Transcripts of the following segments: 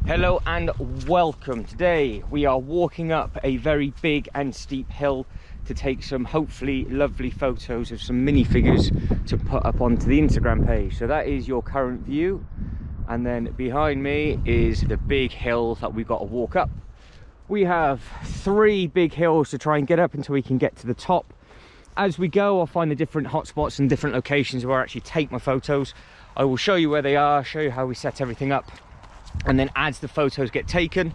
Hello and welcome. Today we are walking up a very big and steep hill to take some hopefully lovely photos of some minifigures to put up onto the Instagram page. So that is your current view, and then behind me is the big hill that we've got to walk up. We have 3 big hills to try and get up until we can get to the top. As we go, I'll find the different hotspots and different locations where I actually take my photos. I will show you where they are, show you how we set everything up, and then as the photos get taken,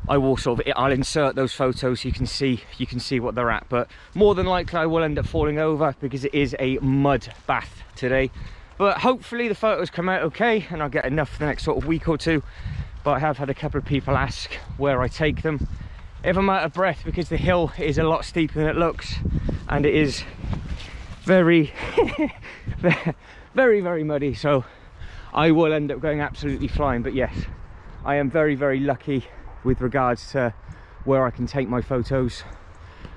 I'll insert those photos so you can see what they're at. But more than likely I will end up falling over because it is a mud bath today. But hopefully the photos come out okay and I'll get enough for the next sort of week or two. But I have had a couple of people ask where I take them. If I'm out of breath, because the hill is a lot steeper than it looks, and it is very very muddy, so I will end up going absolutely flying. But yes, I am very lucky with regards to where I can take my photos,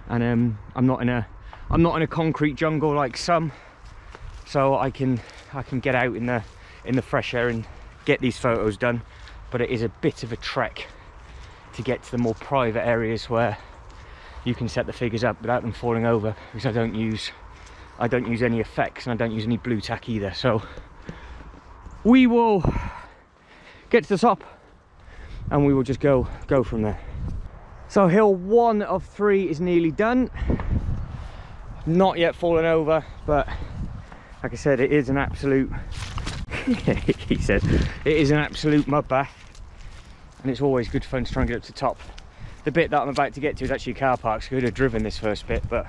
and I'm not in a concrete jungle like some, so I can get out in the fresh air and get these photos done. But it is a bit of a trek to get to the more private areas where you can set the figures up without them falling over, because I don't use any effects and I don't use any blue tack either. So we will get to the top and we will just go from there. So hill 1 of 3 is nearly done. Not yet fallen over, but like I said, it is an absolute he said it is an absolute mud bath, and it's always good fun to try and get up to the top. The bit that I'm about to get to is actually a car park, so I could have driven this first bit, but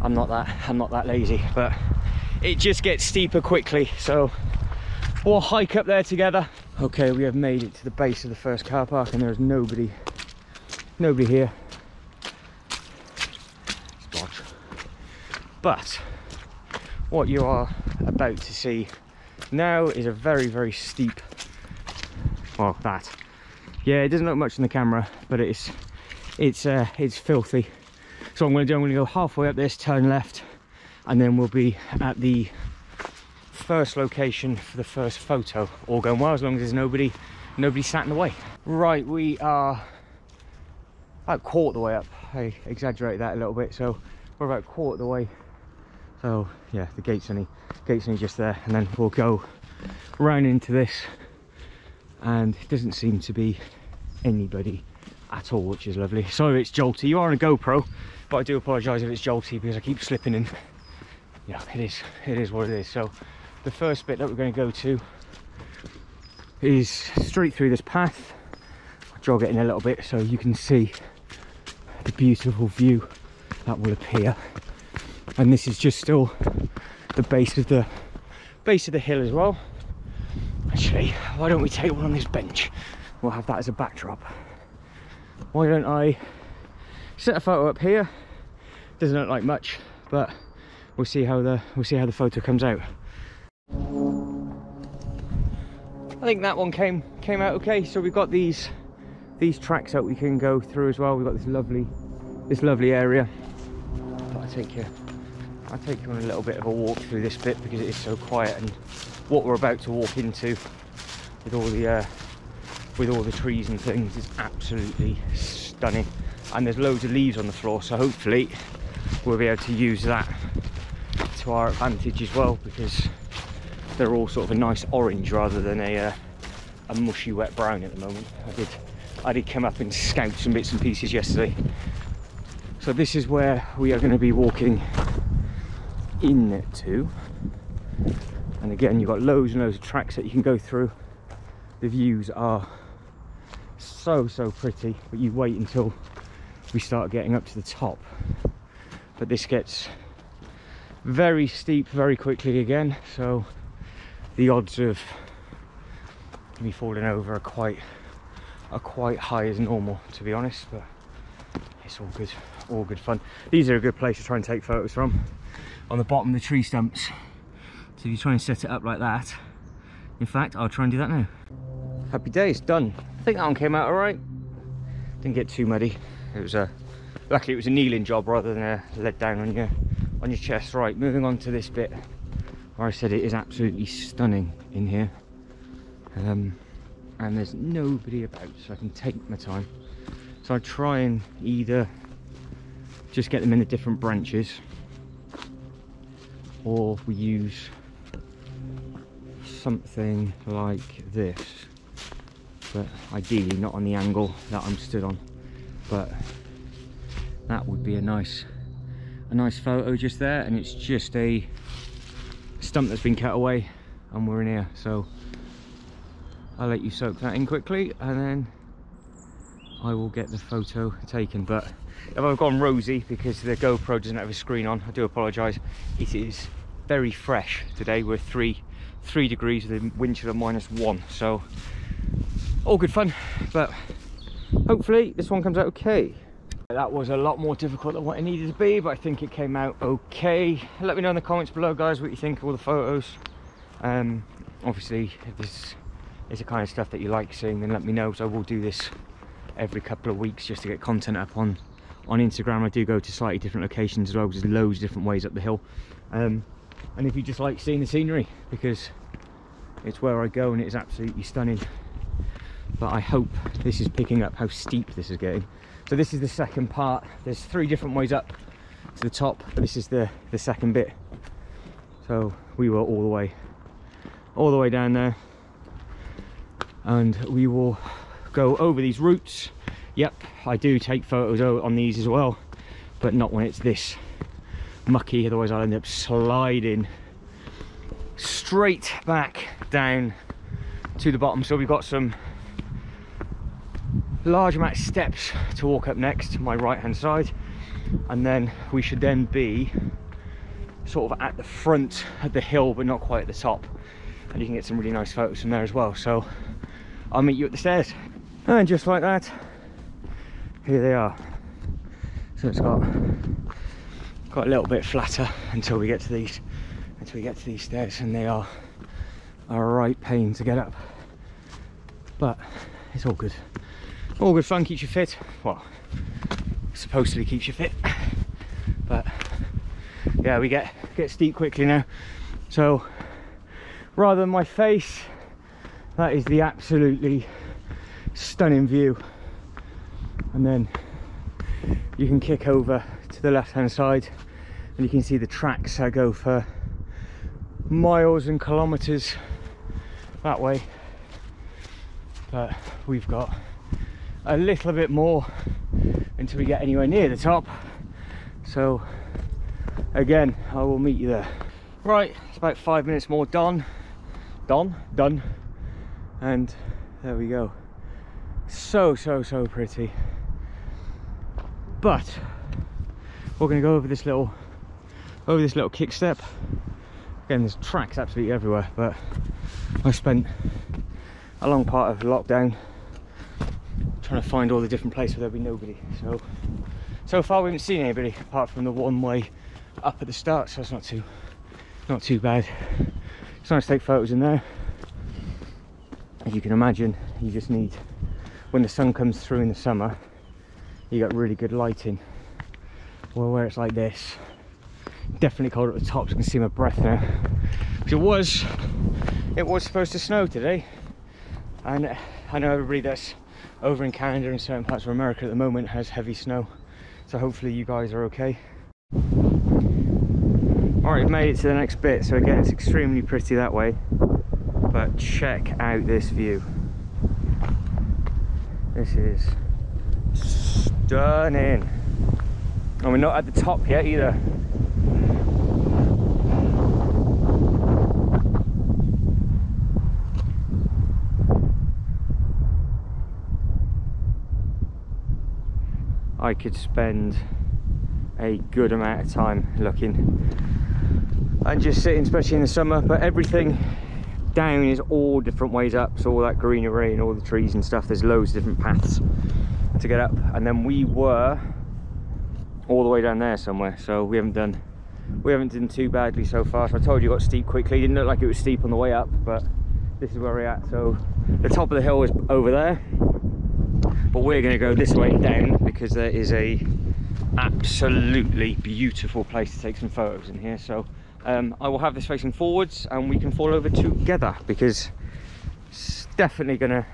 I'm not that lazy. But it just gets steeper quickly, so we'll hike up there together. Okay, we have made it to the base of the first car park and there's nobody here. Spot. But what you are about to see now is a very steep, well, that, yeah, it doesn't look much in the camera, but it's filthy. So what I'm going to go halfway up this, turn left, and then we'll be at the first location for the first photo. All going well, as long as there's nobody sat in the way. Right, we are about quarter of the way up. I exaggerated that a little bit, so we're about quarter of the way. So yeah, the gate's only just there, and then we'll go round into this, and it doesn't seem to be anybody at all, which is lovely. Sorry it's jolty. You are on a GoPro, but I do apologise if it's jolty because I keep slipping in. Yeah, it is what it is. So the first bit that we're going to go to is straight through this path. I'll jog it in a little bit so you can see the beautiful view that will appear. And this is just still the base of the hill as well. Actually, why don't we take one on this bench? We'll have that as a backdrop. Why don't I set a photo up here? Doesn't look like much, but we'll see how the photo comes out. I think that one came out okay. So we've got these tracks that we can go through as well. We've got this lovely area. But I'll take you on a little bit of a walk through this bit because it is so quiet, and what we're about to walk into with all the trees and things is absolutely stunning. And there's loads of leaves on the floor, so hopefully we'll be able to use that to our advantage as well, because they're all sort of a nice orange rather than a mushy wet brown at the moment. I did come up and scout some bits and pieces yesterday. So this is where we are going to be walking into, and again you've got loads and loads of tracks that you can go through. The views are so pretty, but you wait until we start getting up to the top. But this gets very steep very quickly again, so the odds of me falling over are quite high as normal, to be honest. But it's all good fun. These are a good place to try and take photos from, on the bottom of the tree stumps. So if you try and set it up like that, in fact I'll try and do that now. Happy days, done. I think that one came out all right. Didn't get too muddy. It was luckily it was a kneeling job rather than a lead down on your chest. Right, moving on to this bit where I said it is absolutely stunning in here. and there's nobody about, so I can take my time. So I try and either just get them in the different branches, or we use something like this, but ideally not on the angle that I'm stood on. But that would be a nice photo just there, and it's just a stump that's been cut away and we're in here. So I'll let you soak that in quickly and then I will get the photo taken. But if I've gone rosy because the GoPro doesn't have a screen on, I do apologise. It is very fresh today. We're 3 degrees with a wind chill of -1, so all good fun. But hopefully this one comes out okay. That was a lot more difficult than what it needed to be, but I think it came out okay. Let me know in the comments below, guys, what you think of all the photos. Obviously, if this is the kind of stuff that you like seeing, then let me know. So I will do this every couple of weeks just to get content up on Instagram. I do go to slightly different locations as well, because there's loads of different ways up the hill. And if you just like seeing the scenery, because it's where I go and it's absolutely stunning. But I hope this is picking up how steep this is getting. So this is the second part. There's 3 different ways up to the top, but this is the second bit. So we were all the way down there, and we will go over these routes. Yep, I do take photos on these as well, but not when it's this mucky, otherwise I'll end up sliding straight back down to the bottom. So we've got some large amount of steps to walk up next, my right hand side, and then we should then be sort of at the front of the hill but not quite at the top, and you can get some really nice photos from there as well. So I'll meet you at the stairs, and just like that, here they are. So it's got a little bit flatter until we get to these stairs, and they are a right pain to get up, but it's all good. All good fun, keeps you fit. Well, supposedly keeps you fit. But yeah, we get steep quickly now. So rather than my face, that is the absolutely stunning view. And then you can kick over to the left hand side and you can see the tracks that go for miles and kilometers that way. But we've got a little bit more until we get anywhere near the top, so again I will meet you there. Right, it's about 5 minutes more done, and there we go. So pretty. But we're going to go over this little kick step. Again, there's tracks absolutely everywhere, but I spent a long part of lockdown trying to find all the different places where there'll be nobody. So far we haven't seen anybody apart from the one way up at the start, so it's not too bad. It's nice to take photos in there. As you can imagine, you just need, when the sun comes through in the summer, you got really good lighting. Well, where it's like this, definitely cold at the top, so I can see my breath now. Because it was supposed to snow today, and I know everybody that's over in Canada and certain parts of America at the moment has heavy snow, so hopefully you guys are okay. Alright, we've made it to the next bit. So again, it's extremely pretty that way, but check out this view. This is stunning, and we're not at the top yet either. I could spend a good amount of time looking and just sitting, especially in the summer, but everything down is all different ways up, so all that greenery and all the trees and stuff, there's loads of different paths to get up. And then we were all the way down there somewhere, so we haven't done too badly so far. So I told you it got steep quickly. It didn't look like it was steep on the way up, but this is where we're at. So the top of the hill is over there, but we're going to go this way down because there is a absolutely beautiful place to take some photos in here. So I will have this facing forwards and we can fall over together, because it's definitely going to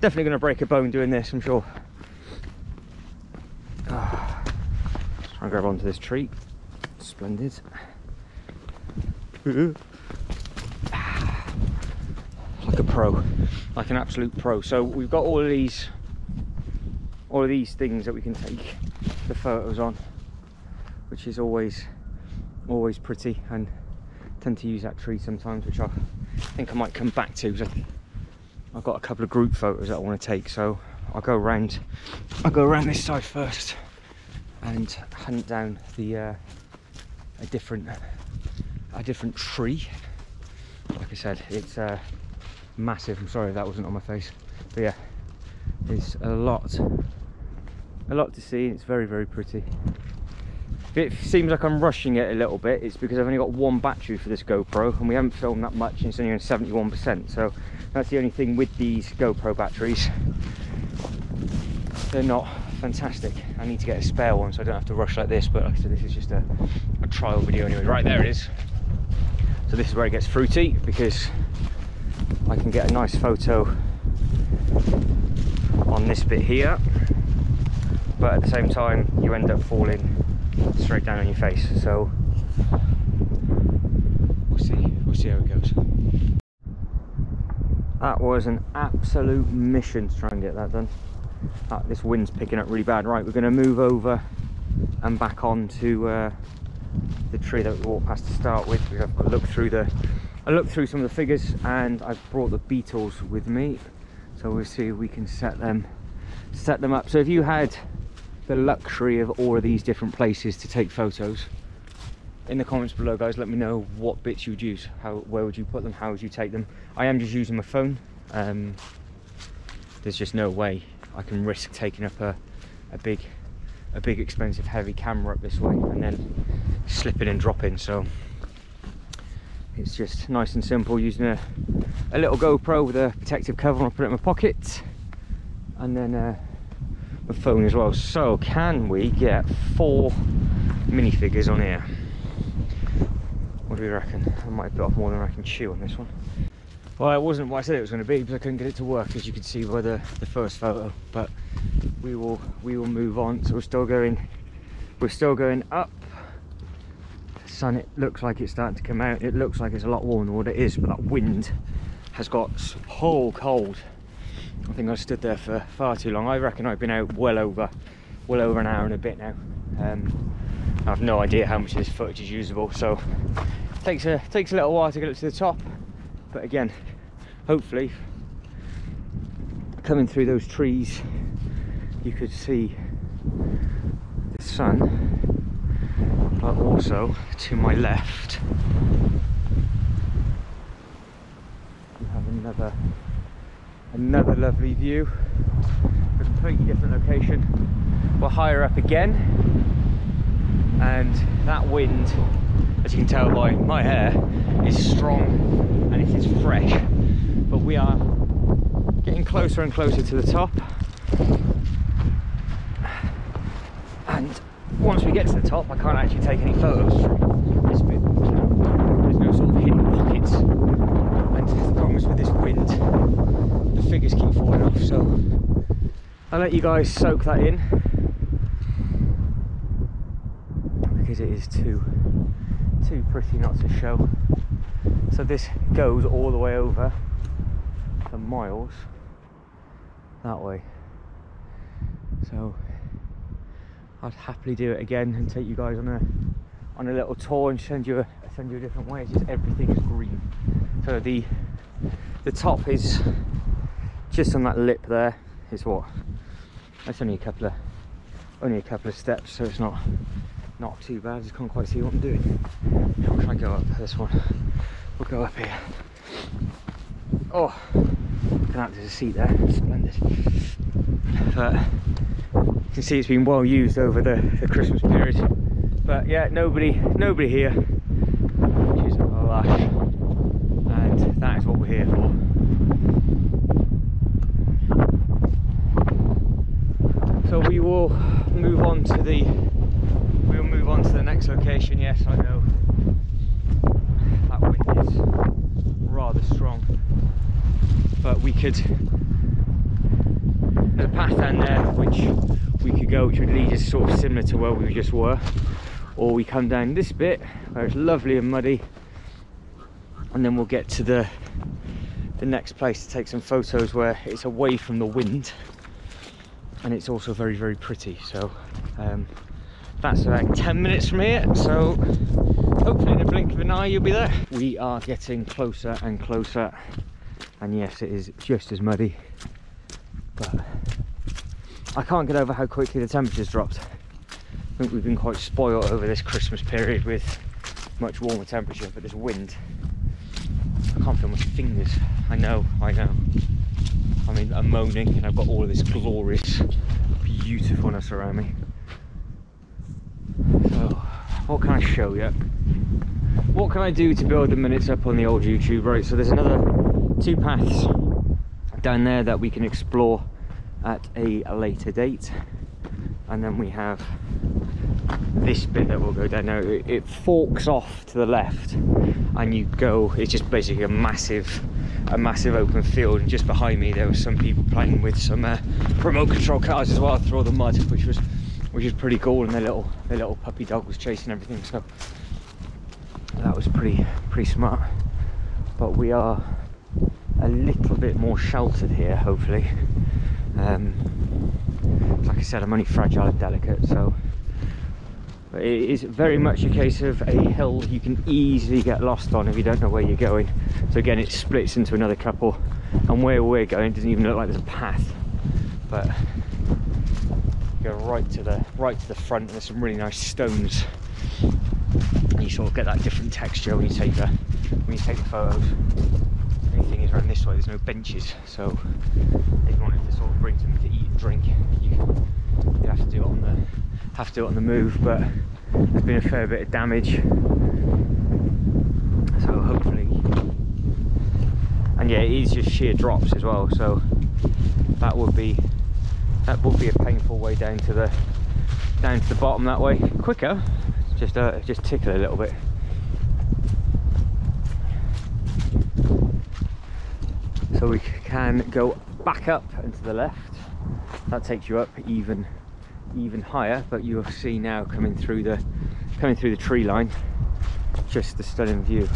Definitely going to break a bone doing this, I'm sure. Try and grab onto this tree. Splendid. Like a pro, like an absolute pro. So we've got all of these things that we can take the photos on, which is always pretty, and tend to use that tree sometimes, which I think I might come back to, because I've got a couple of group photos that I want to take. So I'll go around this side first and hunt down the a different tree. Like I said, it's massive. I'm sorry if that wasn't on my face, but yeah, there's a lot to see. It's very, very pretty. If it seems like I'm rushing it a little bit, it's because I've only got one battery for this GoPro, and we haven't filmed that much, and it's only on 71%. So that's the only thing with these GoPro batteries. They're not fantastic. I need to get a spare one so I don't have to rush like this, but like I said, this is just a trial video anyway. Right, there it is. So this is where it gets fruity, because I can get a nice photo on this bit here, but at the same time you end up falling straight down on your face. So we'll see how it goes. That was an absolute mission to try and get that done. This wind's picking up really bad. Right, we're going to move over and back on to the tree that we walked past to start with. We have a look through I looked through some of the figures, and I've brought the beetles with me, so we'll see if we can set them up. So if you had the luxury of all of these different places to take photos, in the comments below, guys, let me know what bits you would use. Where would you put them? How would you take them? I am just using my phone. There's just no way I can risk taking up a big expensive heavy camera up this way and then slipping and dropping. So it's just nice and simple, using a little GoPro with a protective cover. I'll put it in my pocket, and then my phone as well. So can we get 4 minifigures on here? What do we reckon? I might have bit off more than I can chew on this one. Well, it wasn't what I said it was going to be, because I couldn't get it to work, as you can see by the first photo. But we will move on. So we're still going up. The sun, it looks like it's starting to come out. It looks like it's a lot warmer than what it is, but that wind has got so cold. I think I stood there for far too long. I reckon I've been out well over an hour and a bit now. I have no idea how much of this footage is usable, so it takes a little while to get up to the top. But again, hopefully coming through those trees you could see the sun, but also to my left you have another lovely view, a completely different location. We're higher up again, and that wind, as you can tell by my hair, is strong and it is fresh. But we are getting closer and closer to the top, and once we get to the top I can't actually take any photos from this bit. There's no sort of hidden pockets, and the problem is with this wind, the figures keep falling off. So I'll let you guys soak that in, because it is too pretty not to show. So this goes all the way over for miles that way. So I'd happily do it again and take you guys on a little tour and send you a different way. It's just everything is green. So the top is just on that lip there. It's what? That's only a couple of steps, so it's not too bad. I just can't quite see what I'm doing. I'll try and go up this one. We'll go up here. Oh, can act as a seat there. Splendid. But you can see it's been well used over the Christmas period. But yeah, nobody here, which is lush, and that is what we're here for. So we will move on to the next location. Yes, I know that wind is rather strong, but we could there's a path down there which we could go, which would lead us sort of similar to where we just were, or we come down this bit where it's lovely and muddy, and then we'll get to the next place to take some photos where it's away from the wind and it's also very, very pretty. So that's about 10 minutes from here, so hopefully in a blink of an eye you'll be there. We are getting closer and closer, and yes, it is just as muddy, but I can't get over how quickly the temperature's dropped. I think we've been quite spoiled over this Christmas period with much warmer temperature, but this wind, I can't feel my fingers. I know. I mean, I'm moaning and I've got all of this glorious beautifulness around me. So, what can I show you? What can I do to build the minutes up on the old YouTube? Right, so there's another 2 paths down there that we can explore at a later date, and then we have this bit that we'll go down now. It forks off to the left and you go, it's just basically a massive open field, and just behind me there were some people playing with some remote control cars as well through all the mud, which is pretty cool, and their little puppy dog was chasing everything, so that was pretty smart. But we are a little bit more sheltered here, hopefully. Like I said, I'm only fragile and delicate, so but it is very much a case of a hill you can easily get lost on if you don't know where you're going. So again, it splits into another couple, and where we're going doesn't even look like there's a path, but go right to the front, and there's some really nice stones, and you sort of get that different texture when you take the photos. The only thing is, around this way there's no benches, so if you wanted to sort of bring something to eat and drink, you have to do it on the move. But there's been a fair bit of damage, so hopefully, and yeah, it is just sheer drops as well, so that would be a painful way down to the bottom that way. Quicker, just tickle a little bit. So we can go back up and to the left. That takes you up even higher, but you'll see now coming through the tree line, just the stunning view.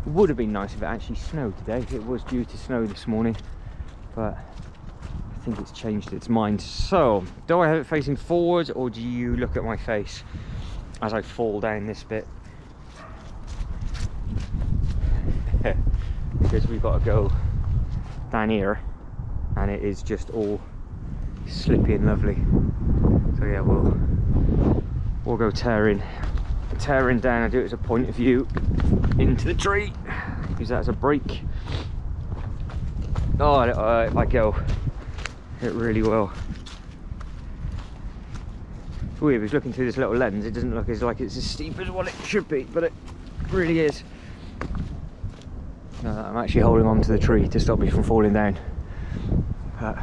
It would have been nice if it actually snowed today. It was due to snow this morning, but I think it's changed its mind. So, do I have it facing forward, or do you look at my face as I fall down this bit? Because we've got to go down here, and it is just all slippy and lovely. So yeah, we'll go tearing down and do it as a point of view into the tree. Use that as a brake. Oh, if I go, it really will. It's weird, because looking through this little lens, it doesn't look like it's as steep as what it should be, but it really is. I'm actually holding on to the tree to stop me from falling down. But,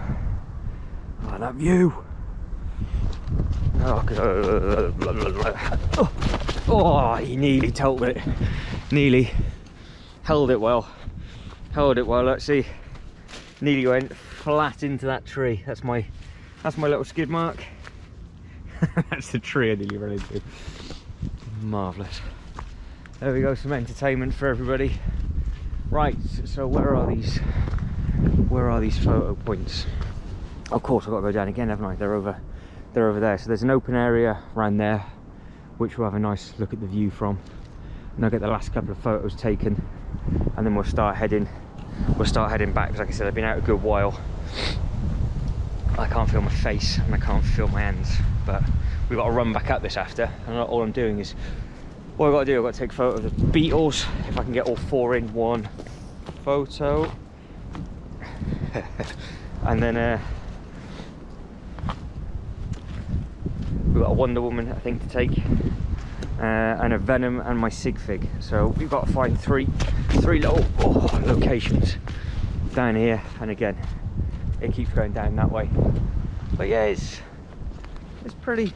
oh, that view! Oh, he nearly tilted it. Nearly held it well. Let's see. Nearly went flat into that tree. That's my little skid mark. That's the tree I nearly ran into. Marvellous. There we go, some entertainment for everybody. Right, so where are these photo points? Of course I've got to go down again, haven't I? They're over there. So there's an open area around there, which we'll have a nice look at the view from, and I'll get the last couple of photos taken, and then we'll start heading back, because like I said, I've been out a good while. I can't feel my face and I can't feel my hands, but we've got to run back up this after, and all I'm doing is, what I've got to do, I've got to take photos of the beetles, if I can get all 4 in one photo. And then we've got a Wonder Woman, I think, to take, and a Venom, and my sig fig. So we've got to find three little locations down here, and again, it keeps going down that way. But yeah, it's pretty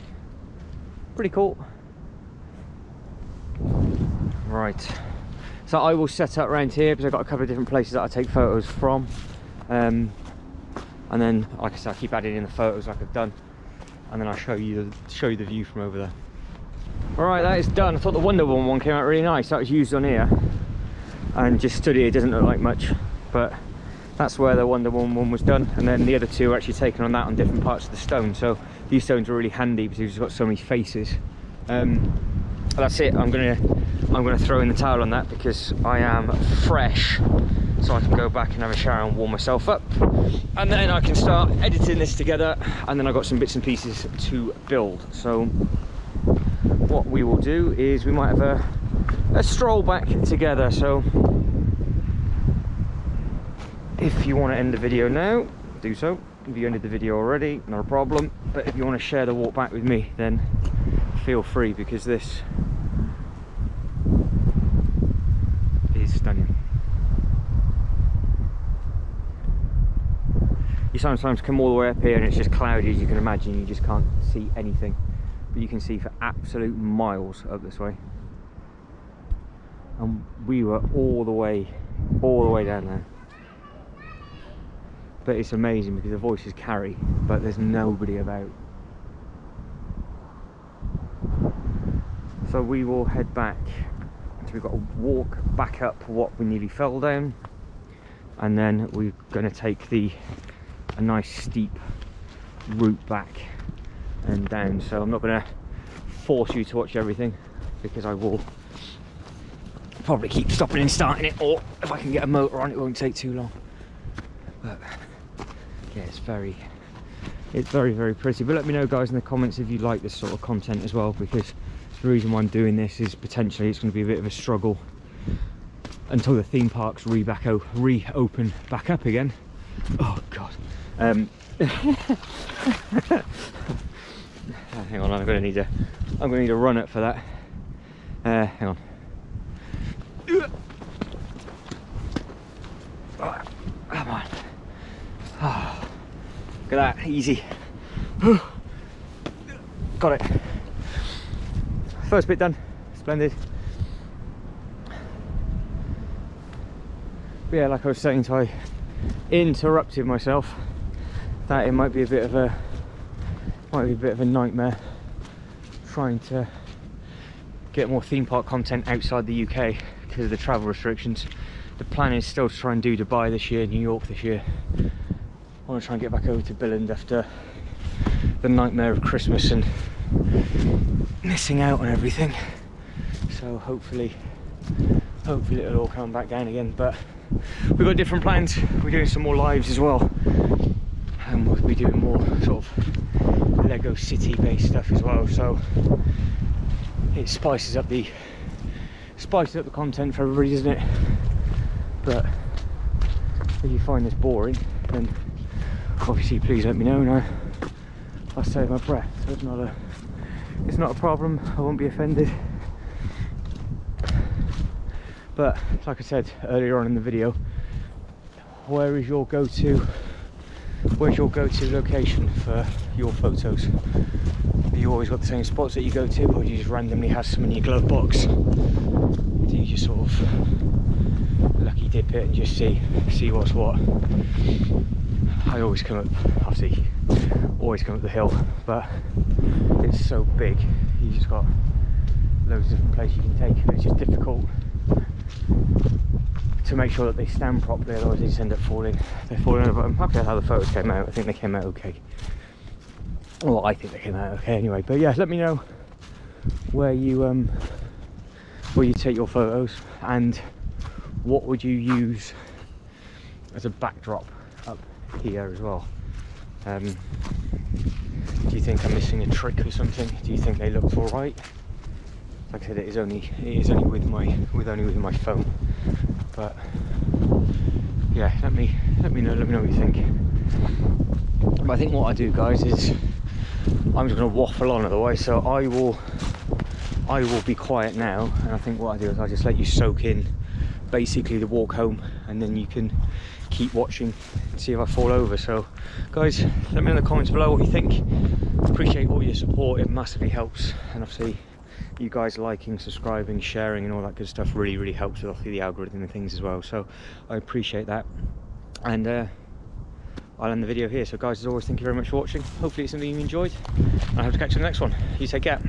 cool. Right, so I will set up around here because I've got a couple of different places that I take photos from. and then, like I said, I keep adding in the photos like I've done, and then I'll show you the view from over there. Alright, that is done. I thought the Wonder Woman one came out really nice. That was used on here, and just stood here, doesn't look like much, but that's where the Wonder Woman one was done, and then the other two are actually taken on that on different parts of the stone. So these stones are really handy because you've got so many faces. That's it. I'm gonna throw in the towel on that because I am fresh, so I can go back and have a shower and warm myself up, and then I can start editing this together, and then I've got some bits and pieces to build. So what we will do is we might have a stroll back together. So if you want to end the video now, do so. If you ended the video already, not a problem, but if you want to share the walk back with me, then feel free, because this is stunning. You sometimes come all the way up here and it's just cloudy, as you can imagine. You just can't see anything, but you can see for absolute miles up this way, and we were all the way down there. But it's amazing because the voices carry, but there's nobody about. So we will head back. So we've got to walk back up what we nearly fell down, and then we're going to take a nice steep route back and down. So I'm not going to force you to watch everything, because I will probably keep stopping and starting it, or if I can get a motor on, it won't take too long. But yeah, it's very pretty. But let me know, guys, in the comments if you like this sort of content as well, because the reason why I'm doing this is potentially it's going to be a bit of a struggle until the theme parks reopen back up again. Oh god. Hang on, I'm gonna need a run up for that. Hang on. Oh, come on. Oh, look at that, easy. Got it. First bit done, splendid. But yeah, like I was saying, I interrupted myself. That it might be a bit of a nightmare trying to get more theme park content outside the UK because of the travel restrictions. The plan is still to try and do Dubai this year, New York this year. I want to try and get back over to Billund after the nightmare of Christmas and missing out on everything. So hopefully it'll all come back down again. But we've got different plans. We're doing some more lives as well, and we'll be doing more sort of Lego City based stuff as well. So it spices up the content for everybody, doesn't it? But if you find this boring, then obviously please let me know, and I'll save my breath. So it's not a problem. I won't be offended. But like I said earlier on in the video, where's your go-to location for your photos? Have you always got the same spots that you go to, or do you just randomly have some in your glove box? Do you just sort of lucky dip it and just see what's what? I always come up the hill, but it's so big, you just got loads of different places you can take, and it's just difficult to make sure that they stand properly, otherwise they just end up falling. They're falling over. I'm happy with how the photos came out. I think they came out okay. Well, I think they came out okay anyway. But yeah, let me know where you take your photos, and what would you use as a backdrop up here as well. Do you think I'm missing a trick or something? Do you think they looked all right? Like I said, it is only with my phone. But yeah, let me know what you think. But I think what I do, guys, is I'm just going to waffle on otherwise. So I will be quiet now, and I think what I do is I just let you soak in basically the walk home, and then you can keep watching and see if I fall over. So guys, let me know in the comments below what you think. Appreciate all your support, it massively helps, and obviously you guys liking, subscribing, sharing and all that good stuff really helps with obviously the algorithm and things as well. So I appreciate that, and I'll end the video here. So guys, as always, thank you very much for watching. Hopefully it's something you enjoyed, and I hope to catch you in the next one. You take care.